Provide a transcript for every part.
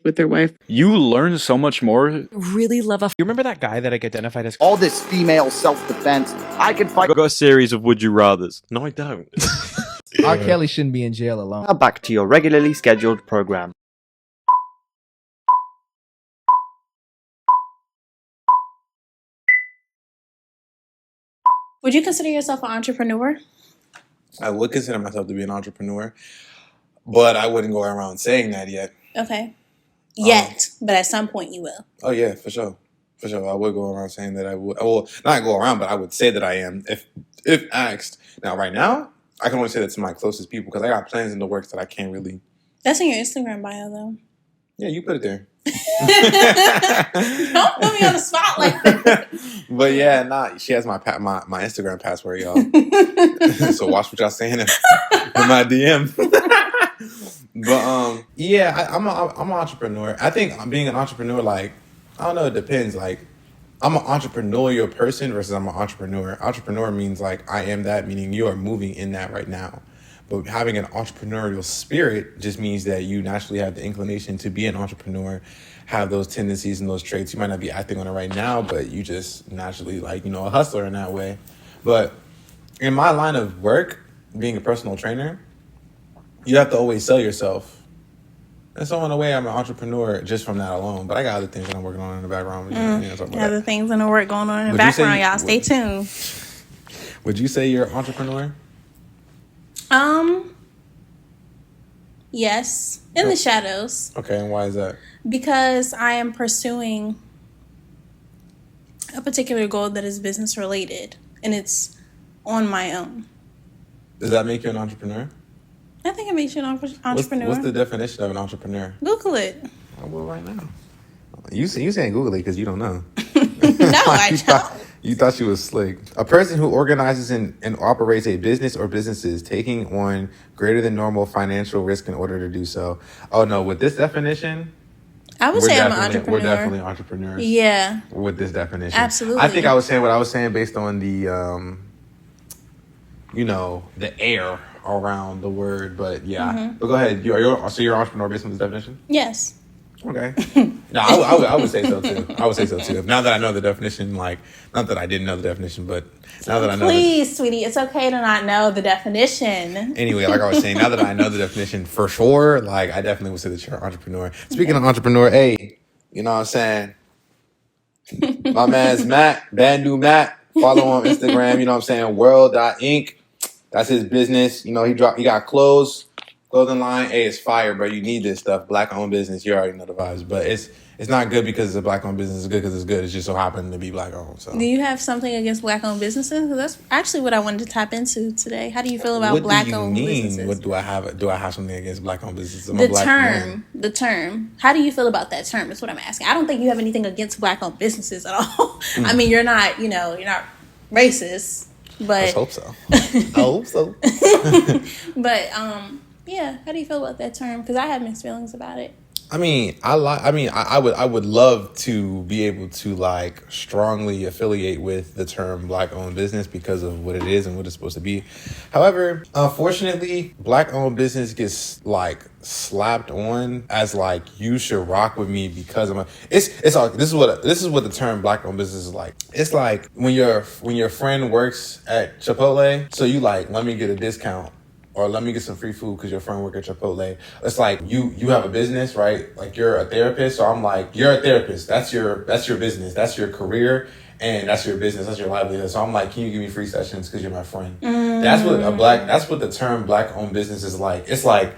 with their wife. You learn so much more. Really love a... You remember that guy that I identified as... All this female self-defense. I can fight. I've got a series of Would You Rathers. No, I don't. R. Kelly shouldn't be in jail alone. Now back to your regularly scheduled program. Would you consider yourself an entrepreneur? I would consider myself to be an entrepreneur, but I wouldn't go around saying that yet. Okay. Yet, but at some point you will. Oh yeah, for sure. For sure. I would go around saying that I would. Well, not go around, but I would say that I am if asked. Now, right now, I can only say that to my closest people because I got plans in the works that I can't really. That's in your Instagram bio, though. Yeah, you put it there. Don't put me on the spot like that. But yeah, she has my Instagram password, y'all. So watch what y'all saying in my DM. But yeah, I'm an entrepreneur. I think being an entrepreneur, like, I don't know, it depends. Like, I'm an entrepreneurial person versus I'm an entrepreneur. Entrepreneur means like I am that, meaning you are moving in that right now. But having an entrepreneurial spirit just means that you naturally have the inclination to be an entrepreneur, have those tendencies and those traits. You might not be acting on it right now, but you just naturally, like, you know, a hustler in that way. But in my line of work, being a personal trainer, you have to always sell yourself. And so in a way, I'm an entrepreneur just from that alone. But I got other things that I'm working on in the background. Other things in the work going on in the background, y'all. Stay tuned. Would you say you're an entrepreneur? Yes. In the shadows. Okay, and why is that? Because I am pursuing a particular goal that is business related, and it's on my own. Does that make you an entrepreneur? I think it makes you an entrepreneur. What's the definition of an entrepreneur? Google it. I will right now. You saying Google it because you don't know. No, I don't. You thought she was slick. A person who organizes and operates a business or businesses taking on greater than normal financial risk in order to do so. Oh no, with this definition, I would say I'm an entrepreneur. We're definitely entrepreneurs. Yeah. With this definition. Absolutely. I think I was saying what I was saying based on the, you know, the air around the word, but yeah. Mm-hmm. But go ahead. You're an entrepreneur based on this definition? Yes. Okay. No, I would say so too. I would say so too. Now that I know the definition, like, not that I didn't know the definition, but now that I know. Please, sweetie, it's okay to not know the definition. Anyway, like I was saying, now that I know the definition for sure, like, I definitely would say that you're an entrepreneur. Speaking of entrepreneur, hey, you know what I'm saying? My man's Matt, Bandu Matt. Follow on Instagram, you know what I'm saying? World.inc. That's his business. You know, he got clothing line. Hey, it's fire, bro. You need this stuff. Black-owned business. You already know the vibes. But it's not good because it's a black-owned business. It's good because it's good. It's just so happened to be black-owned. So. Do you have something against black-owned businesses? 'Cause that's actually what I wanted to tap into today. How do you feel about black-owned businesses? What do I have? Do I have something against black-owned businesses? The term. How do you feel about that term? Is what I'm asking. I don't think you have anything against black-owned businesses at all. I mean, you're not racist. But let's hope so. I hope so. But yeah, how do you feel about that term? Because I have mixed feelings about it. I mean, I would love to be able to like strongly affiliate with the term black-owned business because of what it is and what it's supposed to be. However, unfortunately, black-owned business gets like slapped on as like you should rock with me because this is what the term black-owned business is like. It's like when your friend works at Chipotle, so you like, let me get a discount. Or let me get some free food because your friend work at Chipotle. It's like you have a business, right? Like you're a therapist. So I'm like, you're a therapist. That's your business. That's your career. And that's your business. That's your livelihood. So I'm like, can you give me free sessions because you're my friend? That's what the term black-owned business is like. It's like,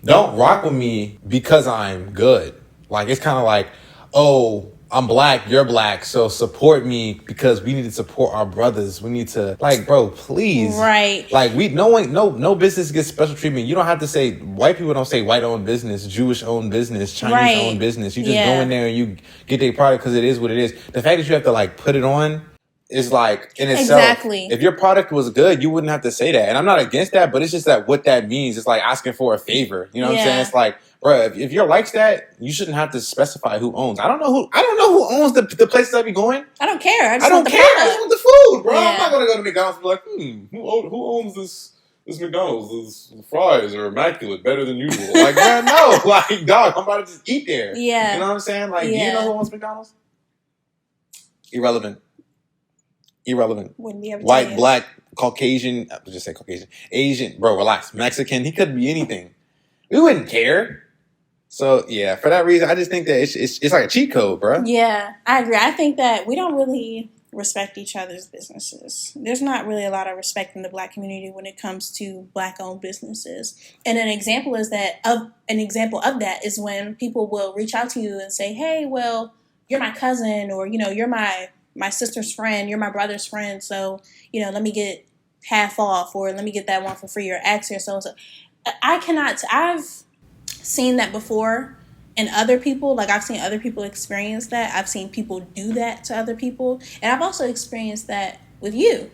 don't rock with me because I'm good. Like, it's kind of like, oh, I'm black, you're black, so support me because we need to support our brothers. We need to, like, bro, please. Right. Like, no business gets special treatment. You don't have to say, white people don't say white-owned business, Jewish-owned business, Chinese-owned business. You just go in there and you get their product because it is what it is. The fact that you have to, like, put it on is, like, in itself. Exactly. If your product was good, you wouldn't have to say that. And I'm not against that, but it's just that what that means is, like, asking for a favor. You know what I'm saying? It's like, bro, if you're likes that, you shouldn't have to specify who owns. I don't know who owns the places I be going. I don't care. I don't care. I just want the food, bro. I'm not gonna go to McDonald's and be like, who owns this this McDonald's, the fries are immaculate, better than usual. Like, man, no. Like, dog, I'm about to just eat there. Yeah. You know what I'm saying? Like, do you Yeah. know who owns McDonald's? Irrelevant. Wouldn't be able to tell White, you. black, Caucasian. I'll just say Caucasian. Asian. Bro, relax. Mexican. He could be anything. We wouldn't care. So, yeah, for that reason, I just think that it's like a cheat code, bro. Yeah, I agree. I think that we don't really respect each other's businesses. There's not really a lot of respect in the Black community when it comes to Black-owned businesses. And an example of that is when people will reach out to you and say, "Hey, well, you're my cousin, or you're my sister's friend, you're my brother's friend, so let me get half off, or let me get that one for free, or access so and so." I've seen that before. And other people, like I've seen other people experience that. I've seen people do that to other people. And I've also experienced that with you.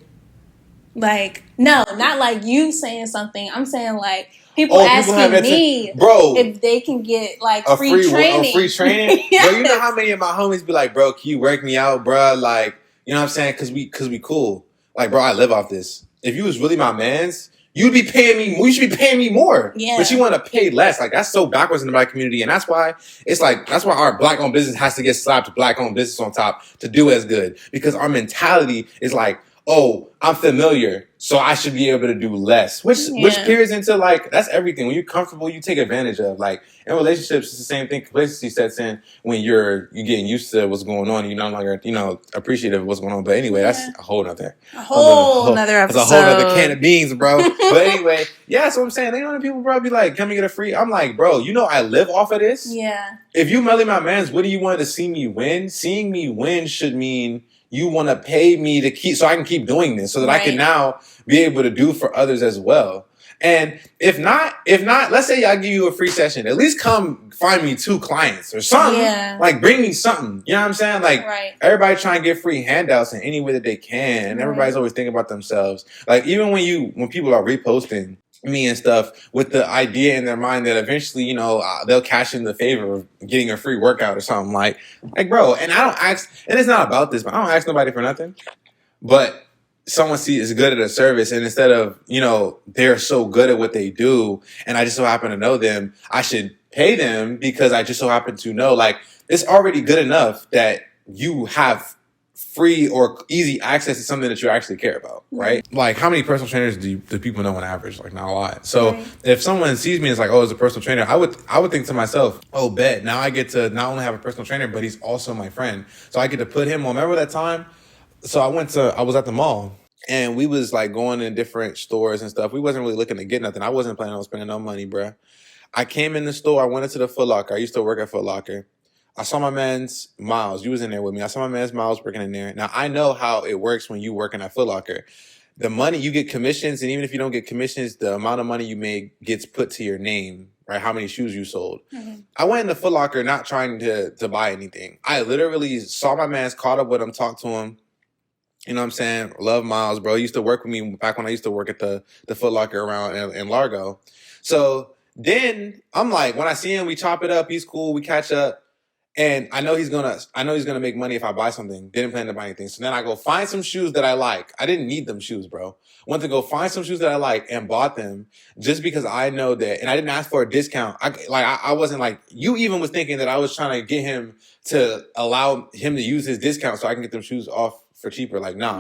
Like, no, not like you saying something. I'm saying like people asking me bro, if they can get like a free training. A free training? Yes. Bro, you know how many of my homies be like, bro, can you work me out, bro? Like, you know what I'm saying? Cause we cool. Like, bro, I live off this. If you was really my mans, you'd be paying me. You should be paying me more. Yeah. But you want to pay less. Like, that's so backwards in the Black community, and that's why our Black-owned business has to get slapped Black-owned business on top to do as good, because our mentality is like, oh, I'm familiar, so I should be able to do less. Which peers into like, that's everything. When you're comfortable, you take advantage of. Like, in relationships, it's the same thing. Complacency sets in when you're getting used to what's going on. You're no longer, appreciative of what's going on. But anyway, that's a whole nother episode. That's a whole other can of beans, bro. But anyway, yeah, that's what I'm saying. They know people, bro, be like, "Can we get a free?" I'm like, bro, I live off of this. Yeah. If you Melly my mans, what do you want to see me win? Seeing me win should mean you want to pay me to keep, so I can keep doing this, so that I can now be able to do for others as well. And if not, let's say I give you a free session, at least come find me 2 clients or something. Yeah. Like, bring me something. You know what I'm saying? Like, Right. everybody trying to get free handouts in any way that they can. And everybody's always thinking about themselves. Like, even when people are reposting me and stuff with the idea in their mind that eventually, they'll cash in the favor of getting a free workout or something, like, bro, and I don't ask, and it's not about this, but I don't ask nobody for nothing. But someone is good at a service, and instead of, they're so good at what they do, and I just so happen to know them, I should pay them because I just so happen to know, like, it's already good enough that you have free or easy access to something that you actually care about, right? Like, how many personal trainers do people know on average? Like, not a lot. So if someone sees me as like, oh, as a personal trainer, I would think to myself, oh, bet, now I get to not only have a personal trainer, but he's also my friend. So I get to put him on. Remember that time? So I was at the mall, and we was like going in different stores and stuff. We wasn't really looking to get nothing. I wasn't planning on spending no money, bruh. I came in the store. I went into the Foot Locker. I used to work at Foot Locker. I saw my man's Miles. You was in there with me. I saw my man's Miles working in there. Now, I know how it works when you working at Foot Locker. The money, you get commissions, and even if you don't get commissions, the amount of money you make gets put to your name, right? How many shoes you sold. I went into Foot Locker not trying to buy anything. I literally saw my man's, caught up with him, talked to him. You know what I'm saying? Love Miles, bro. He used to work with me back when I used to work at the Foot Locker around in Largo. So then I'm like, when I see him, we chop it up. He's cool. We catch up. And I know he's gonna make money if I buy something. Didn't plan to buy anything. So then I go find some shoes that I like. I didn't need them shoes, bro. Went to go find some shoes that I like and bought them just because I know that, and I didn't ask for a discount. I wasn't like, you even was thinking that I was trying to get him to allow him to use his discount so I can get them shoes off for cheaper. Like, nah,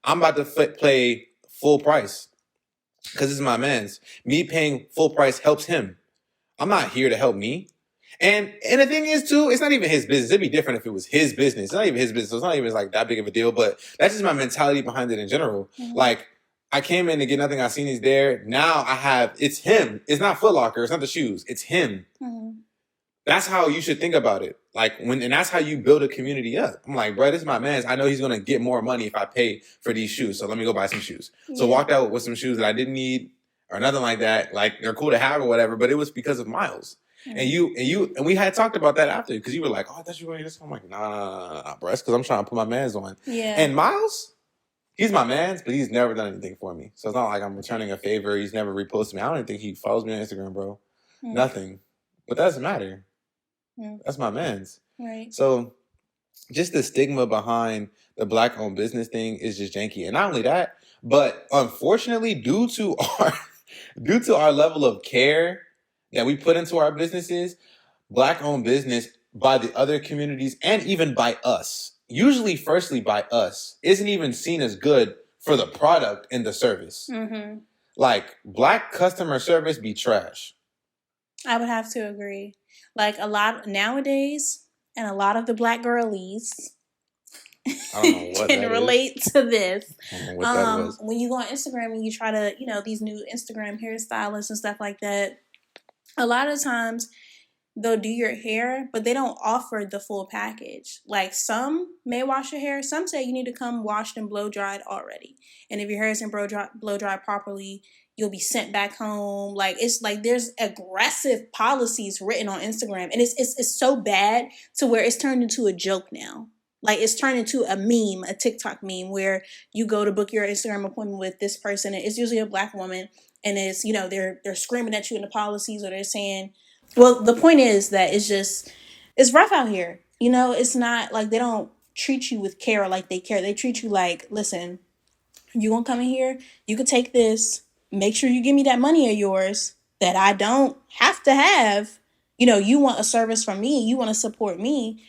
I'm about to play full price because this is my man's. Me paying full price helps him. I'm not here to help me. And the thing is, too, it's not even his business. It'd be different if it was his business. It's not even his business. So it's not even like that big of a deal. But that's just my mentality behind it in general. Like, I came in to get nothing. I seen he's there. Now it's him. It's not Foot Locker. It's not the shoes. It's him. That's how you should think about it. Like, and that's how you build a community up. I'm like, bro, this is my man's. I know he's going to get more money if I pay for these shoes. So let me go buy some shoes. So walked out with some shoes that I didn't need or nothing like that. Like, they're cool to have or whatever. But it was because of Miles. And we had talked about that after, because you were like, oh, I thought you were wearing this. I'm like, nah, bro. That's because I'm trying to put my mans on. Yeah. And Miles, he's my mans, but he's never done anything for me. So it's not like I'm returning a favor. He's never reposted me. I don't even think he follows me on Instagram, bro. Nothing. But that doesn't matter. That's my mans. Right. So just the stigma behind the Black-owned business thing is just janky. And not only that, but unfortunately, due to due to our level of care that we put into our businesses, Black-owned business by the other communities and even by us, usually firstly by us, isn't even seen as good for the product and the service. Mm-hmm. Like, Black customer service be trash. I would have to agree. Like a lot nowadays, and a lot of the Black girlies I don't know what can that relate to this. I don't know what that was. When you go on Instagram and you try to, these new Instagram hairstylists and stuff like that, a lot of times they'll do your hair, but they don't offer the full package. Like some may wash your hair, some say you need to come washed and blow dried already. And if your hair isn't blow dried properly, you'll be sent back home. Like it's like there's aggressive policies written on Instagram, and it's so bad to where it's turned into a joke now. Like it's turned into a meme, a TikTok meme, where you go to book your Instagram appointment with this person, and it's usually a Black woman, and it's they're screaming at you in the policies, or they're saying, well, the point is that it's rough out here. It's not like they don't treat you with care like they care. They treat you like, listen, you gonna come in here, you could take this, make sure you give me that money of yours that I don't have to have. You want a service from me, you want to support me,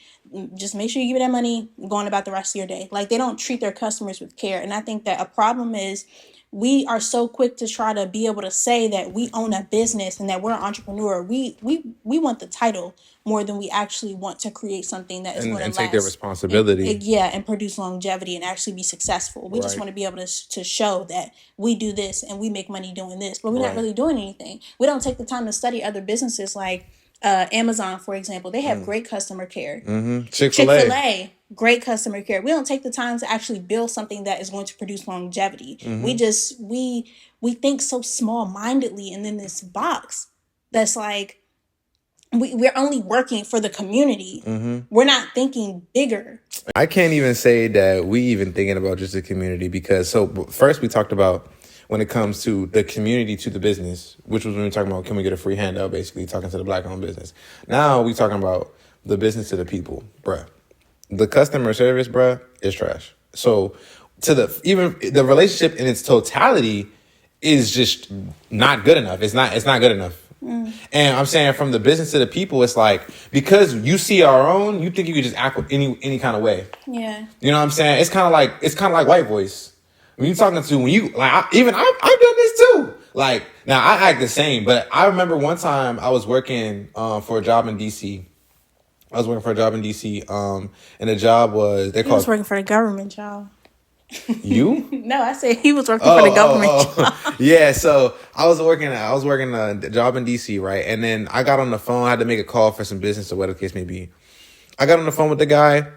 just make sure you give me that money, going about the rest of your day. Like they don't treat their customers with care. And I think that a problem is we are so quick to try to be able to say that we own a business and that we're an entrepreneur. We want the title more than we actually want to create something that is going to last. And take their responsibility. And produce longevity and actually be successful. We just want to be able to show that we do this and we make money doing this, but we're not really doing anything. We don't take the time to study other businesses like Amazon, for example. They have great customer care. Mm-hmm. Chick-fil-A. Great customer care. We don't take the time to actually build something that is going to produce longevity. Mm-hmm. We think so small-mindedly and in this box that's like we're only working for the community. Mm-hmm. We're not thinking bigger. I can't even say that we even thinking about just the community because first we talked about when it comes to the community to the business, which was when we were talking about can we get a free handout, basically talking to the Black-owned business. Now we talking about the business to the people, bruh. The customer service, bruh, is trash. So even the relationship in its totality is just not good enough. It's not good enough. Mm. And I'm saying from the business to the people, it's like because you see our own, you think you can just act any kind of way. Yeah. You know what I'm saying? It's kind of like white voice. When you talking to I've done this too. Like now I act the same, but I remember one time I was working for a job in DC. And the job was He was working for the government, y'all. You? No, I said he was working for the government. Job. Yeah, so I was working a job in DC, right? And then I got on the phone, I had to make a call for some business or whatever the case may be. I got on the phone with the guy.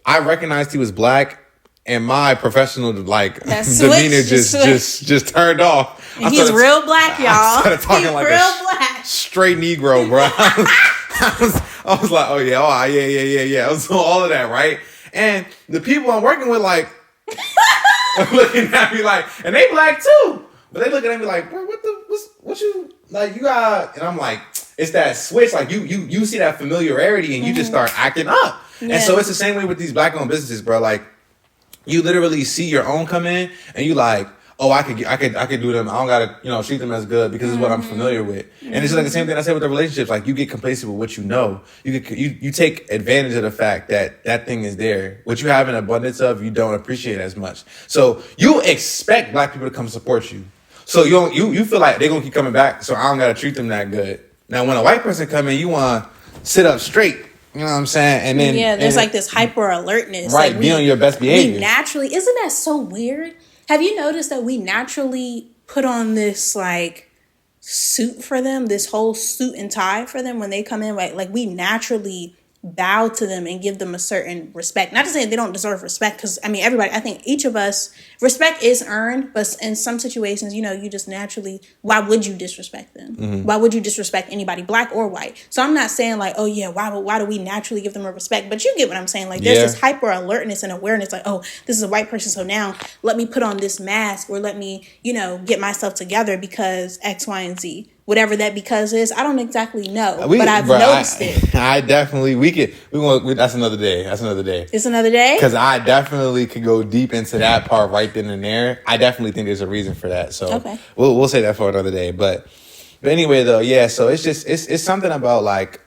I recognized he was Black. And my professional demeanor just turned off. He's real Black, y'all. I started talking He's like real Black. Straight Negro, bro. I was like, yeah. I was doing all of that, right? And the people I'm working with, like, looking at me like, and they Black too, but they looking at me like, bro, what you like? You got, and I'm like, it's that switch. Like you see that familiarity, and you just start acting up. Yeah. And so it's the same way with these Black-owned businesses, bro. Like. You literally see your own come in, and you like, oh, I could do them. I don't gotta, treat them as good because it's what I'm familiar with. And it's like the same thing I said with the relationships. Like you get complacent with what you know. You take advantage of the fact that thing is there. What you have in abundance of, you don't appreciate as much. So you expect Black people to come support you. So you feel like they're gonna keep coming back. So I don't gotta treat them that good. Now when a white person come in, you wanna sit up straight. You know what I'm saying? And then there's like this hyper alertness. Right, like be on your best behavior. We naturally, isn't that so weird? Have you noticed that we naturally put on this like suit for them, this whole suit and tie for them when they come in? Like we naturally bow to them and give them a certain respect. Not to say they don't deserve respect, because I mean everybody, I think each of us, respect is earned, but in some situations, you just naturally, why would you disrespect them? Mm-hmm. Why would you disrespect anybody, Black or white? So I'm not saying like, oh yeah, why do we naturally give them a respect? But you get what I'm saying. Like there's this hyper alertness and awareness, like, oh, this is a white person, so now let me put on this mask, or let me, get myself together because X, Y, and Z. whatever that because is. I don't exactly know, but I've noticed it. I definitely that's another day. That's another day. It's another day. Because I definitely could go deep into that part right then and there. I definitely think there's a reason for that. So Okay. we'll say that for another day. But anyway, though, yeah. So it's just it's something about like,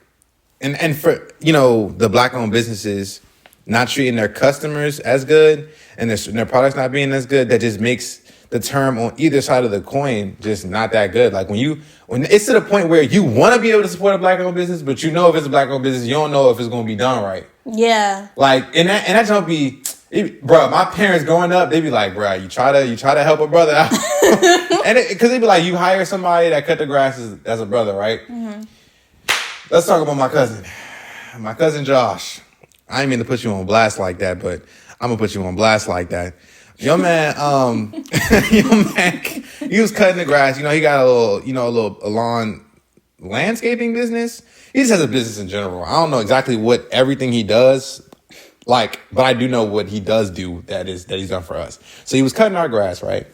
and for the black owned businesses not treating their customers as good and their products not being as good, that just makes the term on either side of the coin just not that good. Like when it's to the point where you want to be able to support a black owned business, but if it's a black owned business, you don't know if it's going to be done right. Yeah. Like and that don't be, bro. My parents growing up, they be like, bro, you try to help a brother out, and because they be like, you hire somebody that cut the grass as a brother, right? Mm-hmm. Let's talk about my cousin Josh. I didn't mean to put you on blast like that, but I'm gonna put you on blast like that. Your man, he was cutting the grass. He got a lawn landscaping business. He just has a business in general. I don't know exactly what everything he does, but I do know what he does do that he's done for us. So he was cutting our grass, right?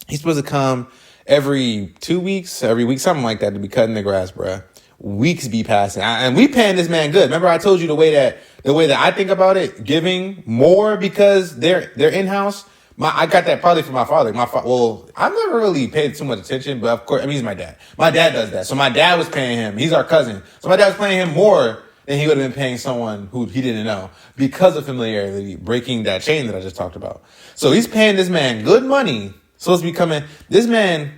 He's supposed to come every 2 weeks, every week, something like that, to be cutting the grass, bruh. Weeks be passing, and we paying this man good. Remember, I told you the way that I think about it, giving more because they're in house. I got that probably from my father. Well, I've never really paid too much attention, but of course, he's my dad. My dad does that, so my dad was paying him. He's our cousin, so my dad was paying him more than he would have been paying someone who he didn't know because of familiarity, breaking that chain that I just talked about. So he's paying this man good money. Supposed to be coming. This man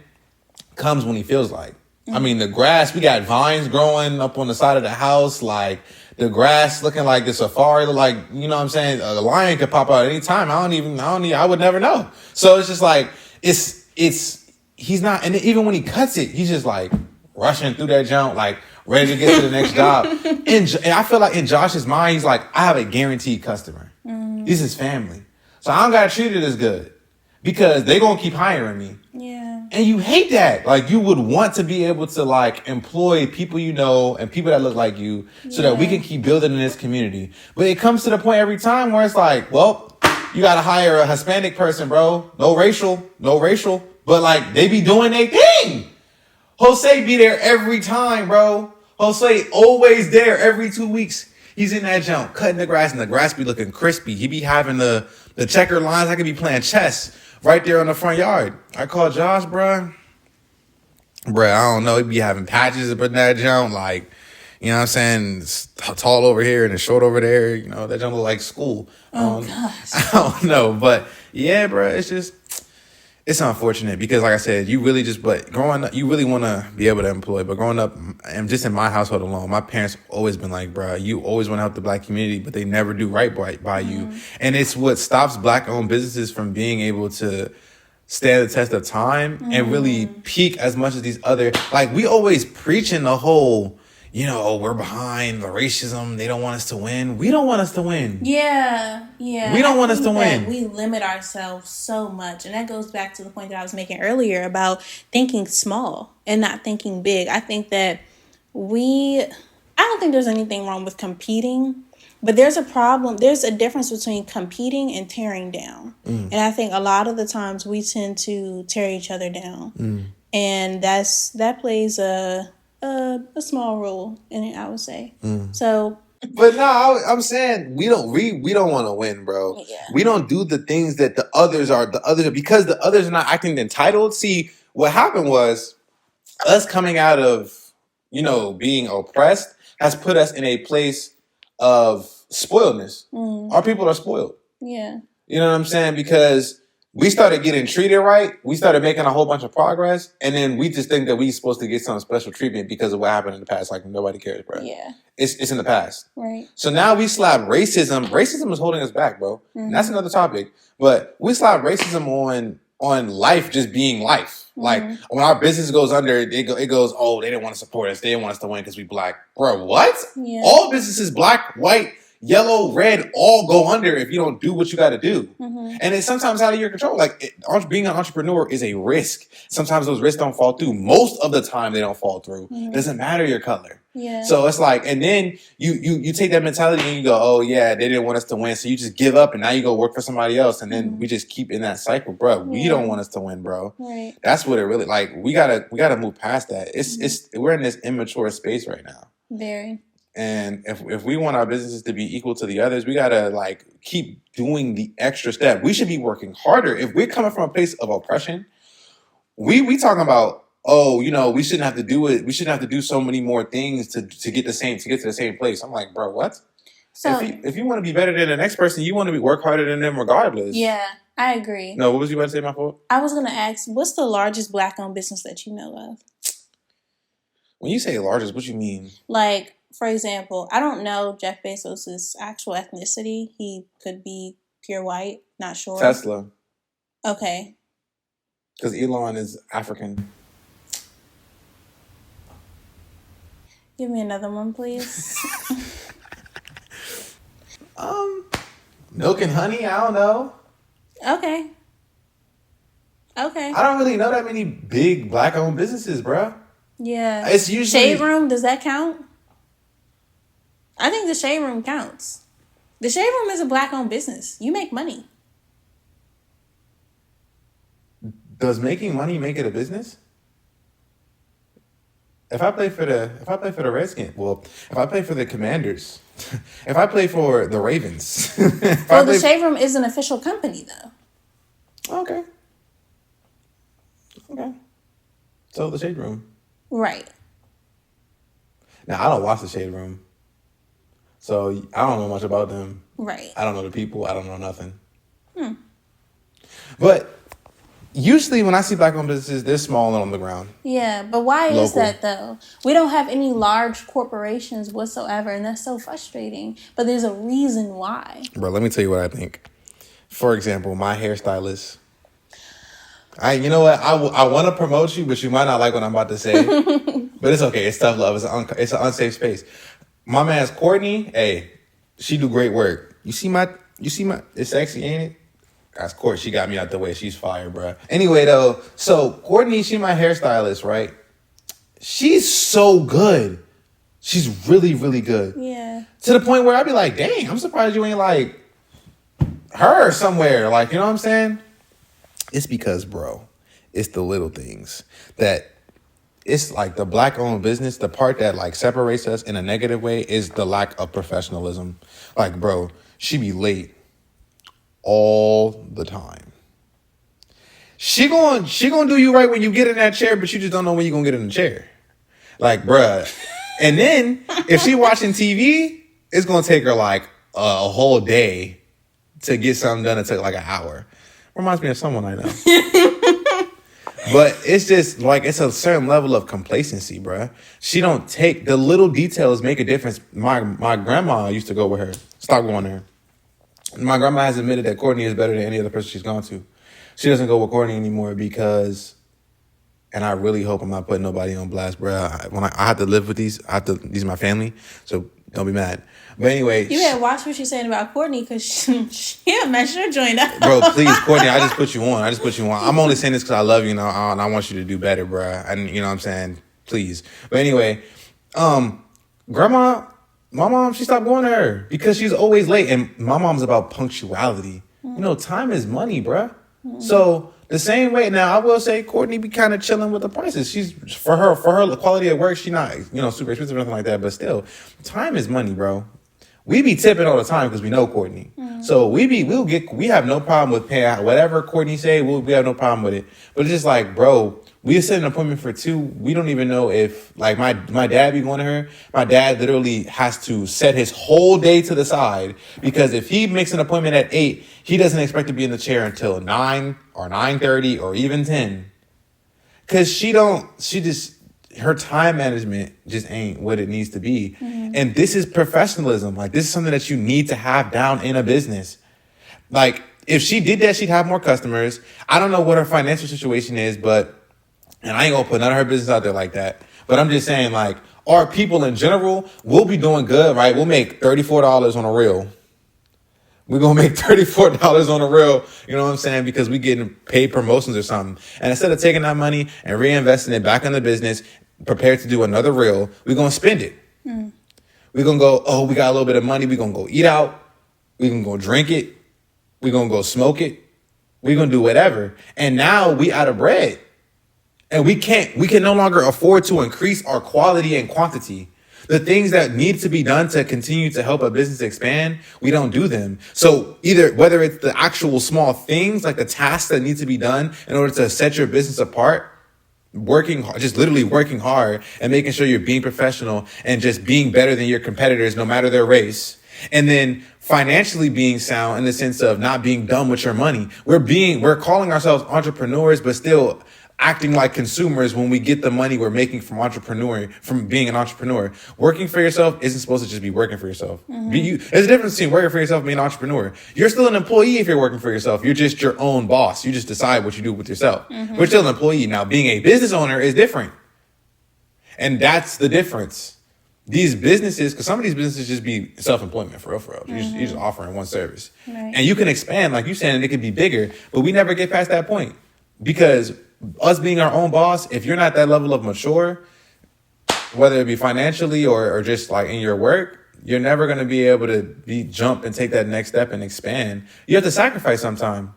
comes when he feels like. I mean, the grass, we got vines growing up on the side of the house, like the grass looking like the safari, like, you know what I'm saying? A lion could pop out at any time. I would never know. So it's just like, he's not, and even when he cuts it, he's just like rushing through that jump, like ready to get to the next job. And I feel like in Josh's mind, he's like, I have a guaranteed customer. This is family. So I don't got to treat it as good because they're going to keep hiring me. Yeah. And you hate that. Like, you would want to be able to, like, employ people and people that look like you so that we can keep building in this community. But it comes to the point every time where it's like, well, you got to hire a Hispanic person, bro. No racial. But, like, they be doing their thing. Jose be there every time, bro. Jose always there every 2 weeks. He's in that jump, cutting the grass, and the grass be looking crispy. He be having the checker lines. I could be playing chess right there on the front yard. I call Josh, bruh, I don't know. He be having patches up in that jump, like, you know what I'm saying? It's tall over here and it's short over there. That jump look like school. Gosh. I don't know. But, yeah, bruh, it's unfortunate because, like I said, growing up, you really want to be able to employ. But growing up, and just in my household alone, my parents always been like, bruh, you always want to help the black community, but they never do right by you. And it's what stops black-owned businesses from being able to stand the test of time and really peak as much as these other. Like, we always preaching the whole, we're behind the racism. They don't want us to win. We don't want us to win. Yeah. We don't want us to win. We limit ourselves so much. And that goes back to the point that I was making earlier about thinking small and not thinking big. I think that I don't think there's anything wrong with competing, but there's a problem. There's a difference between competing and tearing down. And I think a lot of the times we tend to tear each other down. And that plays a small role in it, I would say. So, but no, I'm saying we don't want to win, bro. Yeah. We don't do the things that the others are because the others are not acting entitled. See, what happened was us coming out of being oppressed has put us in a place of spoiledness. Our people are spoiled. yeah. You know what I'm saying? Because we started getting treated right. We started making a whole bunch of progress. And then we just think that we're supposed to get some special treatment because of what happened in the past. Like, nobody cares, bro. Yeah. It's in the past. Right. So now we slap racism. Racism is holding us back, bro. And that's another topic. But we slap racism on life just being life. Like, when our business goes under, it goes, oh, they didn't want to support us. They didn't want us to win because we black. Bro, what? Yeah. All businesses, black, white, yellow, red all go under if you don't do what you got to do. Mm-hmm. And it's sometimes out of your control. Like being an entrepreneur is a risk. Sometimes those risks don't fall through. Most of the time they don't fall through. It doesn't matter your color. Yeah. So it's like, and then you take that mentality and you go, oh yeah, they didn't want us to win. So you just give up and now you go work for somebody else. And then we just keep in that cycle, bro. We don't want us to win, bro. Right. That's what it really, like, we gotta move past that. We're in this immature space right now. Very. And if we want our businesses to be equal to the others, we gotta like keep doing the extra step. We should be working harder. If we're coming from a place of oppression, we talking about, oh, we shouldn't have to do it. We shouldn't have to do so many more things to get to the same place. I'm like, bro, what? So If you want to be better than the next person, you want to work harder than them regardless. yeah, I agree. No, what was you about to say, my fault? I was gonna ask, what's the largest Black-owned business that you know of? When you say largest, what you mean? Like, for example, I don't know Jeff Bezos' actual ethnicity. He could be pure white. Not sure. Tesla. Okay. Because Elon is African. Give me another one, please. Milk and honey, I don't know. Okay. Okay. I don't really know that many big Black-owned businesses, bro. Yeah. It's usually Shade Room, does that count? I think the Shade Room counts. The Shade Room is a Black-owned business. You make money. Does making money make it a business? If I play for the Redskins, well, if I play for the Commanders, if I play for the Ravens, Well, the Shade Room is an official company, though. Okay. So the Shade Room. Right. Now I don't watch the Shade Room, so I don't know much about them. Right. I don't know the people. I don't know nothing. But usually when I see Black-owned businesses, they're small and on the ground. Yeah, but why is Local. that, though? We don't have any large corporations whatsoever, and that's so frustrating. But there's a reason why. Bro, let me tell you what I think. For example, my hairstylist. You know what? I want to promote you, but you might not like what I'm about to say. But it's okay. It's tough love. It's an unsafe space. My man's Courtney. Hey, she do great work. You see my. It's sexy, ain't it? That's Court. She got me out the way. She's fire, bro. Anyway, though, so Courtney, she my hairstylist, right? She's so good. She's really, really good. Yeah. To the point where I'd be like, dang, I'm surprised you ain't like her somewhere. Like, you know what I'm saying? It's because, bro, it's the little things that it's like the Black-owned business. The part that like separates us in a negative way is the lack of professionalism. Like, bro, she be late all the time. She gonna do you right when you get in that chair, but you just don't know when you're gonna get in the chair. Like, bruh. And then if she watching TV, it's gonna take her like a whole day to get something done. It took like an hour. Reminds me of someone I know. But it's just like it's a certain level of complacency, bruh. She don't take the little details make a difference. My grandma used to go with her. Stop going there. My grandma has admitted that Courtney is better than any other person she's gone to. She doesn't go with Courtney anymore because, and I really hope I'm not putting nobody on blast, bruh. When I have to live with these, these are my family, so don't be mad. But anyway, You better watch what you're saying about Courtney, because she'll mess your joint up. bro, please, Courtney, I just put you on. I'm only saying this because I love you, and I want you to do better, bruh. And you know what I'm saying? Please. But anyway, grandma, my mom, she stopped going to her because she's always late. And my mom's about punctuality. You know, time is money, bruh. So the same way, now I will say Courtney be kind of chilling with the prices. She's for her quality of work, she not, super expensive or nothing like that. But still, time is money, bro. We be tipping all the time because we know Courtney. So we have no problem with paying whatever Courtney say. We have no problem with it. But it's just like, bro, we set an appointment for 2. We don't even know if, like, my dad be going to her. My dad literally has to set his whole day to the side because if he makes an appointment at 8, he doesn't expect to be in the chair until 9 or 9:30 or even 10. Because her time management just ain't what it needs to be. And this is professionalism. Like, this is something that you need to have down in a business. Like, if she did that, she'd have more customers. I don't know what her financial situation is, and I ain't gonna put none of her business out there like that. But I'm just saying, like, or people in general, we'll be doing good, right? We'll make $34 on a reel. We're gonna make $34 on a reel, you know what I'm saying? Because we getting paid promotions or something. And instead of taking that money and reinvesting it back in the business, prepared to do another reel, we're gonna spend it. We're gonna go, oh, we got a little bit of money, we're gonna go eat out, we're gonna go drink it, we're gonna go smoke it, we're gonna do whatever. And now we out of bread. And we can no longer afford to increase our quality and quantity. The things that need to be done to continue to help a business expand, we don't do them. So either whether it's the actual small things, like the tasks that need to be done in order to set your business apart, just literally working hard and making sure you're being professional and just being better than your competitors, no matter their race. And then financially being sound in the sense of not being dumb with your money. We're calling ourselves entrepreneurs, but still acting like consumers when we get the money we're making from being an entrepreneur. Working for yourself isn't supposed to just be working for yourself. There's a difference between working for yourself and being an entrepreneur. You're still an employee if you're working for yourself. You're just your own boss. You just decide what you do with yourself. We're still an employee. Now, being a business owner is different. And that's the difference. These businesses, because some of these businesses just be self-employment for real. You're just offering one service. Right. And you can expand, like you said, and it could be bigger, but we never get past that point. Because us being our own boss, if you're not that level of mature, whether it be financially or just like in your work, you're never going to be able to jump and take that next step and expand. You have to sacrifice sometime.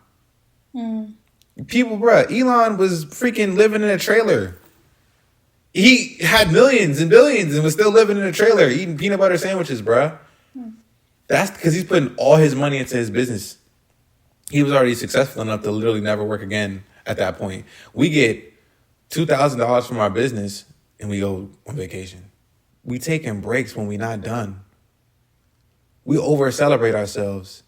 People, bruh, Elon was freaking living in a trailer. He had millions and billions and was still living in a trailer, eating peanut butter sandwiches, bruh. That's because he's putting all his money into his business. He was already successful enough to literally never work again at that point. We get $2,000 from our business and we go on vacation. We taking breaks when we're not done. We over celebrate ourselves.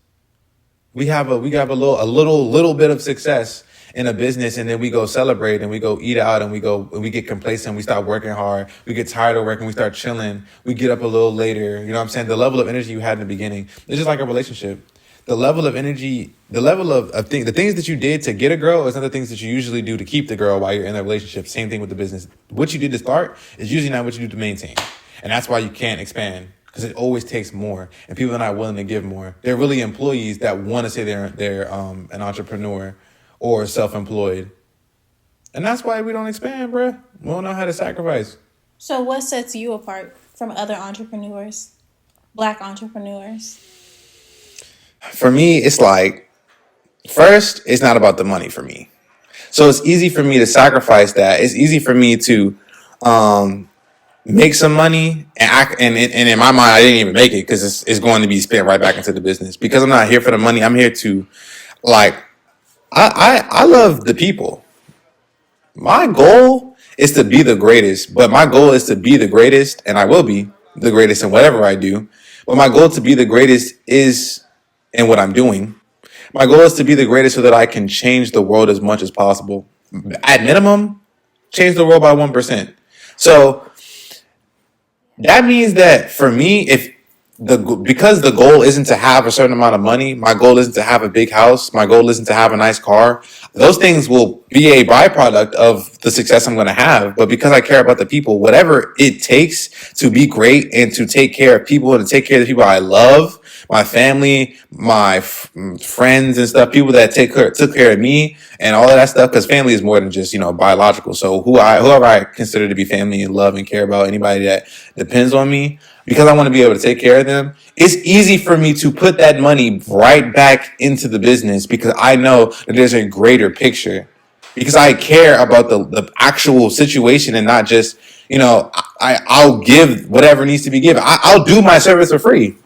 We have a little bit of success in a business, and then we go celebrate and we go eat out and we get complacent. We start working hard. We get tired of working. We start chilling. We get up a little later. You know what I'm saying? The level of energy you had in the beginning, it's just like a relationship. The level of energy, the level of things, the things that you did to get a girl is not the things that you usually do to keep the girl while you're in a relationship. Same thing with the business. What you did to start is usually not what you do to maintain. And that's why you can't expand, because it always takes more and people are not willing to give more. They're really employees that want to say they're an entrepreneur or self-employed. And that's why we don't expand, bruh. We don't know how to sacrifice. So what sets you apart from other entrepreneurs, Black entrepreneurs? For me, it's like, first, it's not about the money for me. So it's easy for me to sacrifice that. It's easy for me to make some money and in my mind, I didn't even make it because it's going to be spent right back into the business. Because I'm not here for the money. I'm here to, like, I love the people. My goal is to be the greatest, but my goal is to be the greatest, and I will be the greatest in whatever I do. But my goal to be the greatest is in what I'm doing. My goal is to be the greatest so that I can change the world as much as possible. At minimum, change the world by 1%. So that means that for me, because the goal isn't to have a certain amount of money, my goal isn't to have a big house, my goal isn't to have a nice car. Those things will be a byproduct of the success I'm going to have. But because I care about the people, whatever it takes to be great and to take care of people and to take care of the people I love, my family, my friends and stuff, people that took care of me and all of that stuff, because family is more than just, biological. So whoever I consider to be family and love and care about, anybody that depends on me, because I want to be able to take care of them, it's easy for me to put that money right back into the business because I know that there's a greater picture. Because I care about the actual situation and not just, I'll give whatever needs to be given. I'll do my service for free.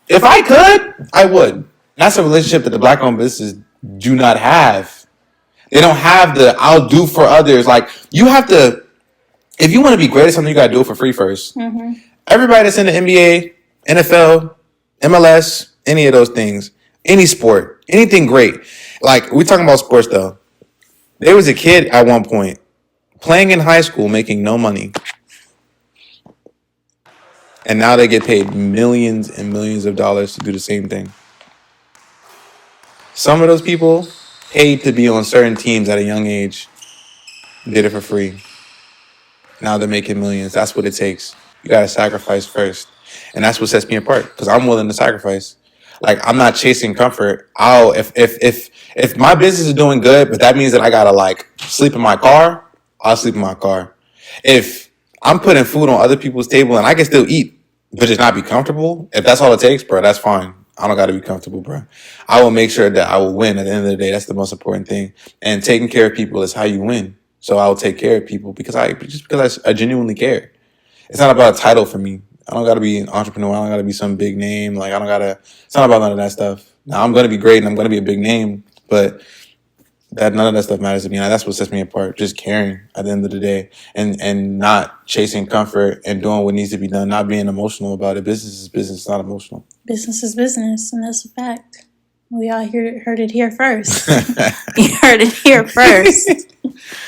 If I could, I would. That's a relationship that the Black-owned businesses do not have. They don't have the I'll do for others. Like, you have to, if you want to be great at something, you got to do it for free first. Everybody that's in the NBA, NFL, MLS, any of those things, any sport, anything great. Like, we're talking about sports, though. There was a kid at one point playing in high school making no money. And now they get paid millions and millions of dollars to do the same thing. Some of those people paid to be on certain teams at a young age did it for free. Now they're making millions. That's what it takes. You gotta sacrifice first, and that's what sets me apart because I'm willing to sacrifice. Like I'm not chasing comfort. I'll if my business is doing good, but that means that I gotta like sleep in my car, I'll sleep in my car. If I'm putting food on other people's table and I can still eat, but just not be comfortable, if that's all it takes, bro, that's fine. I don't gotta be comfortable, bro. I will make sure that I will win at the end of the day. That's the most important thing. And taking care of people is how you win. So I will take care of people because I genuinely care. It's not about a title for me. I don't gotta be an entrepreneur. I don't gotta be some big name. Like I don't gotta. It's not about none of that stuff. Now I'm gonna be great and I'm gonna be a big name, but that none of that stuff matters to me. And that's what sets me apart. Just caring at the end of the day, and not chasing comfort and doing what needs to be done. Not being emotional about it. Business is business. It's not emotional. Business is business, and that's a fact. We all heard it here first. You heard it here first.